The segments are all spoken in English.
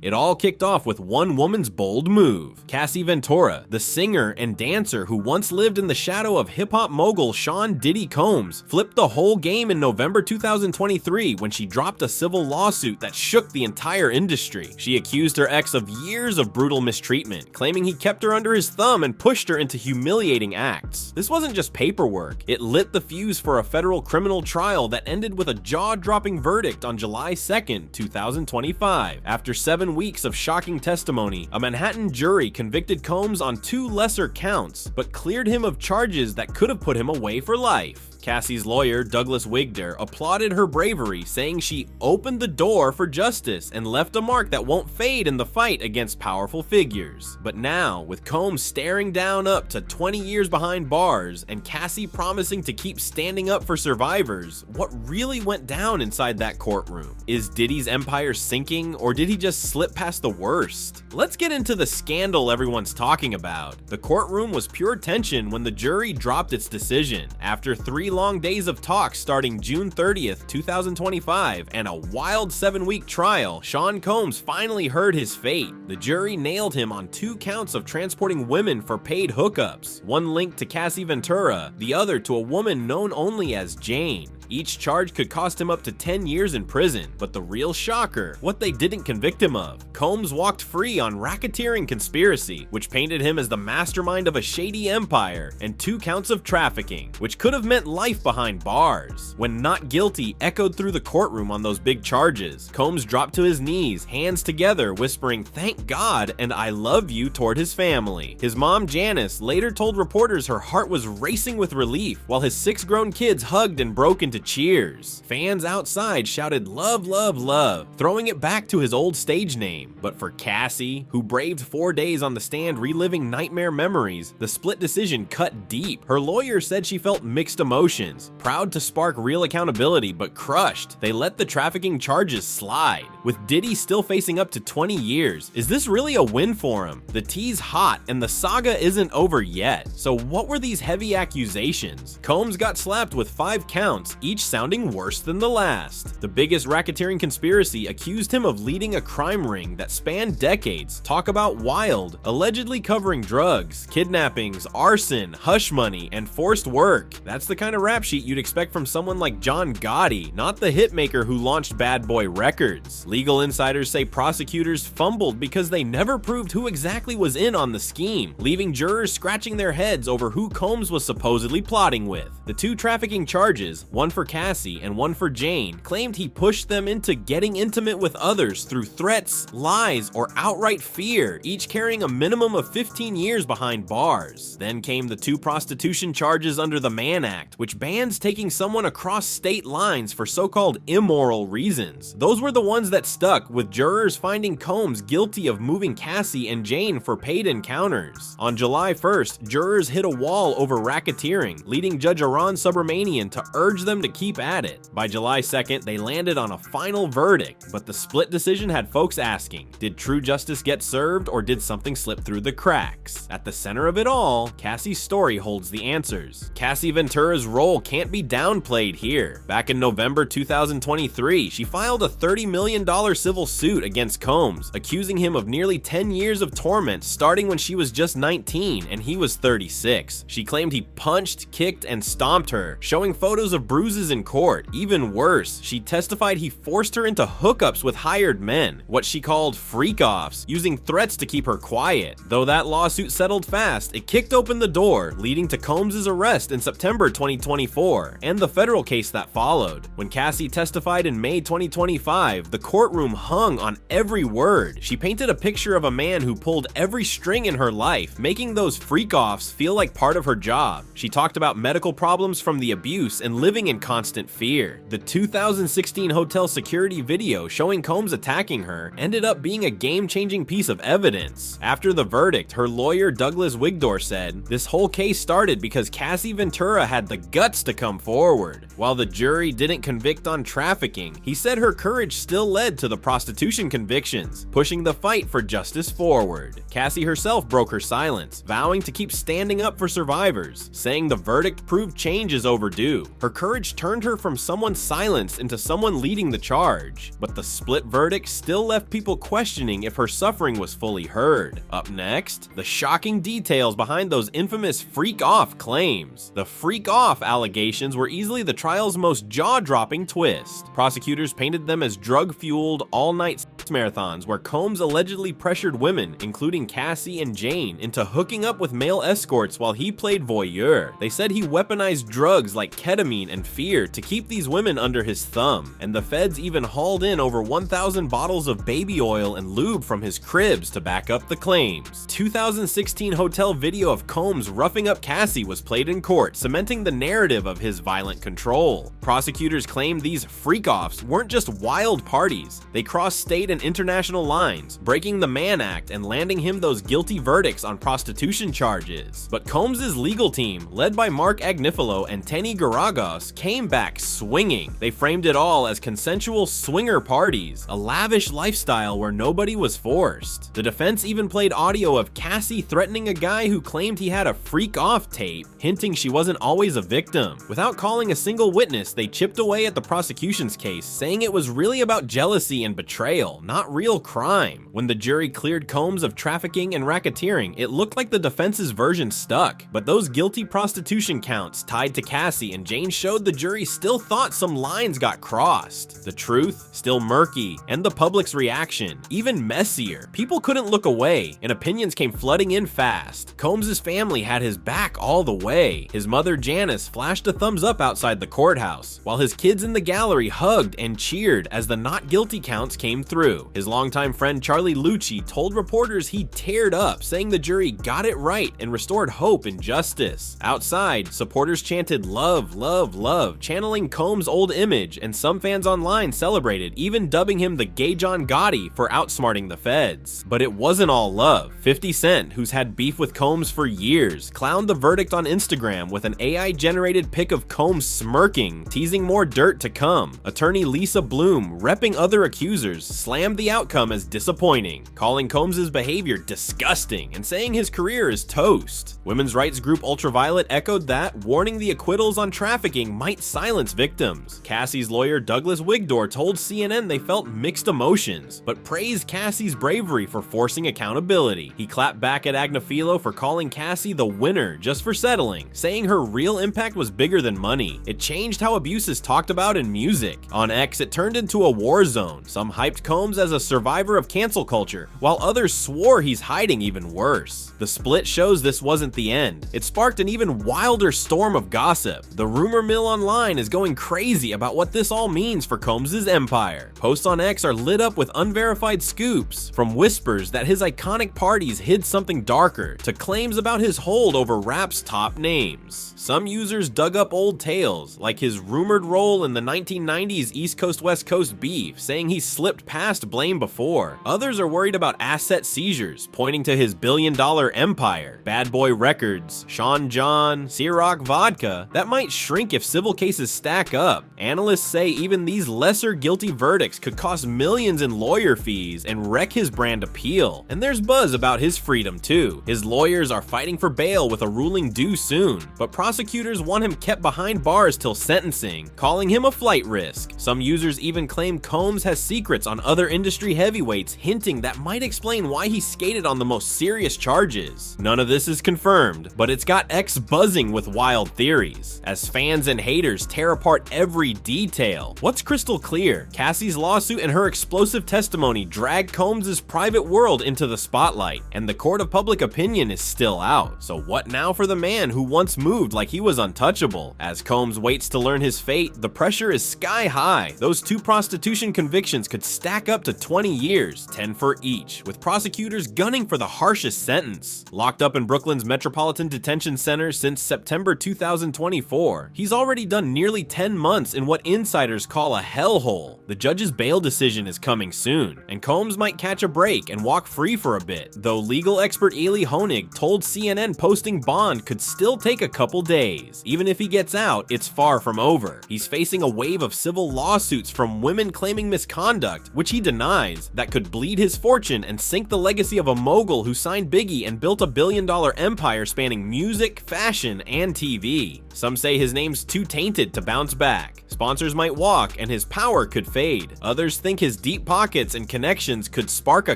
It all kicked off with one woman's bold move. Cassie Ventura, the singer and dancer who once lived in the shadow of hip-hop mogul Sean "Diddy" Combs, flipped the whole game in November 2023 when she dropped a civil lawsuit that shook the entire industry. She accused her ex of years of brutal mistreatment, claiming he kept her under his thumb and pushed her into humiliating acts. This wasn't just paperwork, it lit the fuse for a federal criminal trial that ended with a jaw-dropping verdict on July 2nd, 2025. After 7 weeks of shocking testimony, a Manhattan jury convicted Combs on 2 lesser counts, but cleared him of charges that could have put him away for life. Cassie's lawyer, Douglas Wigder, applauded her bravery, saying she opened the door for justice and left a mark that won't fade in the fight against powerful figures. But now, with Combs staring down up to 20 years behind bars and Cassie promising to keep standing up for survivors, what really went down inside that courtroom? Is Diddy's empire sinking, or did he just slip past the worst? Let's get into the scandal everyone's talking about. The courtroom was pure tension when the jury dropped its decision. After 3 long days of talks starting June 30th, 2025, and a wild 7-week trial, Sean Combs finally heard his fate. The jury nailed him on 2 counts of transporting women for paid hookups, one linked to Cassie Ventura, the other to a woman known only as Jane. Each charge could cost him up to 10 years in prison, but the real shocker, what they didn't convict him of. Combs walked free on racketeering conspiracy, which painted him as the mastermind of a shady empire, and 2 counts of trafficking, which could have meant life behind bars. When not guilty echoed through the courtroom on those big charges, Combs dropped to his knees, hands together, whispering "thank God" and "I love you" toward his family. His mom, Janice, later told reporters her heart was racing with relief, while his 6 grown kids hugged and broke into cheers. Fans outside shouted "love, love, love," throwing it back to his old stage name. But for Cassie, who braved 4 days on the stand reliving nightmare memories, the split decision cut deep. Her lawyer said she felt mixed emotions, proud to spark real accountability, but crushed. They let the trafficking charges slide. With Diddy still facing up to 20 years, is this really a win for him? The tea's hot and the saga isn't over yet. So what were these heavy accusations? Combs got slapped with 5 counts, each sounding worse than the last. The biggest racketeering conspiracy accused him of leading a crime ring that spanned decades. Talk about wild, allegedly covering drugs, kidnappings, arson, hush money, and forced work. That's the kind of rap sheet you'd expect from someone like John Gotti, not the hitmaker who launched Bad Boy Records. Legal insiders say prosecutors fumbled because they never proved who exactly was in on the scheme, leaving jurors scratching their heads over who Combs was supposedly plotting with. The 2 trafficking charges, one for Cassie and one for Jane, claimed he pushed them into getting intimate with others through threats, lies, or outright fear, each carrying a minimum of 15 years behind bars. Then came the 2 prostitution charges under the Mann Act, which bans taking someone across state lines for so-called immoral reasons. Those were the ones that stuck, with jurors finding Combs guilty of moving Cassie and Jane for paid encounters. On July 1st, jurors hit a wall over racketeering, leading Judge Aron Subramanian to urge them to keep at it. By July 2nd, they landed on a final verdict, but the split decision had folks asking, did true justice get served, or did something slip through the cracks? At the center of it all, Cassie's story holds the answers. Cassie Ventura's role can't be downplayed here. Back in November 2023, she filed a $30 million civil suit against Combs, accusing him of nearly 10 years of torment starting when she was just 19 and he was 36. She claimed he punched, kicked, and stomped her, showing photos of bruises in court. Even worse, she testified he forced her into hookups with hired men, what she called freak-offs, using threats to keep her quiet. Though that lawsuit settled fast, it kicked open the door, leading to Combs' arrest in September 2024, and the federal case that followed. When Cassie testified in May 2025, the courtroom hung on every word. She painted a picture of a man who pulled every string in her life, making those freak-offs feel like part of her job. She talked about medical problems from the abuse and living in constant fear. The 2016 hotel security video showing Combs attacking her ended up being a game-changing piece of evidence. After the verdict, her lawyer Douglas Wigder said, "This whole case started because Cassie Ventura had the guts to come forward." While the jury didn't convict on trafficking, he said her courage still led to the prostitution convictions, pushing the fight for justice forward. Cassie herself broke her silence, vowing to keep standing up for survivors, saying the verdict proved change is overdue. Her courage which turned her from someone silenced into someone leading the charge. But the split verdict still left people questioning if her suffering was fully heard. Up next, the shocking details behind those infamous freak-off claims. The freak-off allegations were easily the trial's most jaw-dropping twist. Prosecutors painted them as drug-fueled, all-night marathons where Combs allegedly pressured women, including Cassie and Jane, into hooking up with male escorts while he played voyeur. They said he weaponized drugs like ketamine and fear to keep these women under his thumb, and the feds even hauled in over 1,000 bottles of baby oil and lube from his cribs to back up the claims. 2016 hotel video of Combs roughing up Cassie was played in court, cementing the narrative of his violent control. Prosecutors claimed these freak-offs weren't just wild parties. They crossed state and international lines, breaking the Mann Act and landing him those guilty verdicts on prostitution charges. But Combs' legal team, led by Mark Agnifilo and Tenny Garagos, came back swinging. They framed it all as consensual swinger parties, a lavish lifestyle where nobody was forced. The defense even played audio of Cassie threatening a guy who claimed he had a freak-off tape, hinting she wasn't always a victim. Without calling a single witness, they chipped away at the prosecution's case, saying it was really about jealousy and betrayal, not real crime. When the jury cleared Combs of trafficking and racketeering, it looked like the defense's version stuck. But those guilty prostitution counts tied to Cassie and Jane showed the jury still thought some lines got crossed. The truth, still murky, and the public's reaction, even messier. People couldn't look away, and opinions came flooding in fast. Combs' family had his back all the way. His mother Janice flashed a thumbs up outside the courthouse, while his kids in the gallery hugged and cheered as the not guilty counts came through. His longtime friend Charlie Lucci told reporters he teared up, saying the jury got it right and restored hope and justice. Outside, supporters chanted "love, love, love," channeling Combs' old image, and some fans online celebrated, even dubbing him the gay John Gotti for outsmarting the feds. But it wasn't all love. 50 Cent, who's had beef with Combs for years, clowned the verdict on Instagram with an AI-generated pic of Combs smirking, teasing more dirt to come. Attorney Lisa Bloom, repping other accusers, slammed the outcome as disappointing, calling Combs' behavior disgusting and saying his career is toast. Women's rights group Ultraviolet echoed that, warning the acquittals on trafficking might silence victims. Cassie's lawyer Douglas Wigdor told CNN they felt mixed emotions, but praised Cassie's bravery for forcing accountability. He clapped back at Agnifilo for calling Cassie the winner just for settling, saying her real impact was bigger than money. It changed how abuse is talked about in music. On X, it turned into a war zone. Some hyped Combs as a survivor of cancel culture, while others swore he's hiding even worse. The split shows this wasn't the end. It sparked an even wilder storm of gossip. The rumor mill online is going crazy about what this all means for Combs' empire. Posts on X are lit up with unverified scoops, from whispers that his iconic parties hid something darker, to claims about his hold over rap's top names. Some users dug up old tales, like his rumored role in the 1990s East Coast-West Coast beef, saying he slipped past blame before. Others are worried about asset seizures, pointing to his billion-dollar empire. Bad Boy Records, Sean John, Ciroc Vodka, that might shrink if civil cases stack up. Analysts say even these lesser guilty verdicts could cost millions in lawyer fees and wreck his brand appeal. And there's buzz about his freedom too. His lawyers are fighting for bail with a ruling due soon, but prosecutors want him kept behind bars till sentencing, calling him a flight risk. Some users even claim Combs has secrets on other industry heavyweights, hinting that might explain why he skated on the most serious charges. None of this is confirmed, but it's got X buzzing with wild theories, as fans and haters tear apart every detail. What's crystal clear? Cassie's lawsuit and her explosive testimony dragged Combs' private world into the spotlight, and the court of public opinion is still out. So what now for the man who once moved like he was untouchable? As Combs waits to learn his fate, the pressure is sky high. Those 2 prostitution convictions could stack up to 20 years, 10 for each, with prosecutors gunning for the harshest sentence. Locked up in Brooklyn's Metropolitan Detention Center since September 2024, he's already done nearly 10 months in what insiders call a hellhole. The judge's bail decision is coming soon, and Combs might catch a break and walk free for a bit, though legal expert Eli Honig told CNN posting bond could still take a couple days. Even if he gets out, it's far from over. He's facing a wave of civil lawsuits from women claiming misconduct, which he denies, that could bleed his fortune and sink the legacy of a mogul who signed Biggie and built a billion-dollar empire spanning music, fashion, and TV. Some say his name's too tainted painted to bounce back. Sponsors might walk and his power could fade. Others think his deep pockets and connections could spark a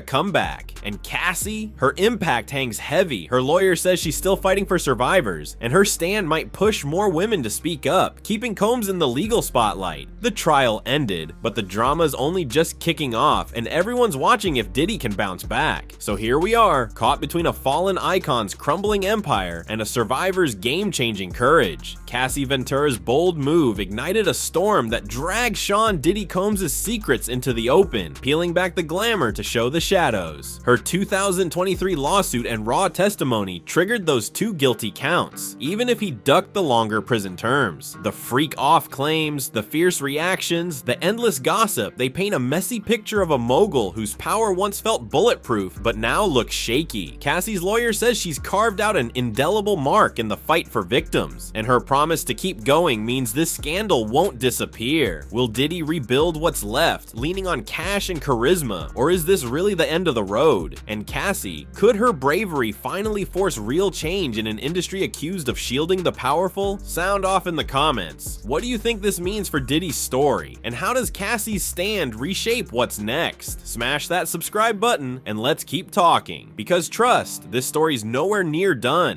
comeback. And Cassie? Her impact hangs heavy. Her lawyer says she's still fighting for survivors, and her stand might push more women to speak up, keeping Combs in the legal spotlight. The trial ended, but the drama's only just kicking off, and everyone's watching if Diddy can bounce back. So here we are, caught between a fallen icon's crumbling empire and a survivor's game-changing courage. Cassie Ventura's bold move ignited a storm that dragged Sean Diddy Combs' secrets into the open, peeling back the glamour to show the shadows. Her 2023 lawsuit and raw testimony triggered those 2 guilty counts, even if he ducked the longer prison terms. The freak-off claims, the fierce reactions, the endless gossip, they paint a messy picture of a mogul whose power once felt bulletproof but now looks shaky. Cassie's lawyer says she's carved out an indelible mark in the fight for victims, and her promise to keep going means this scandal won't disappear. Will Diddy rebuild what's left, leaning on cash and charisma, or is this really the end of the road? And Cassie, could her bravery finally force real change in an industry accused of shielding the powerful? Sound off in the comments. What do you think this means for Diddy's story? And how does Cassie's stand reshape what's next? Smash that subscribe button and let's keep talking. Because trust, this story's nowhere near done.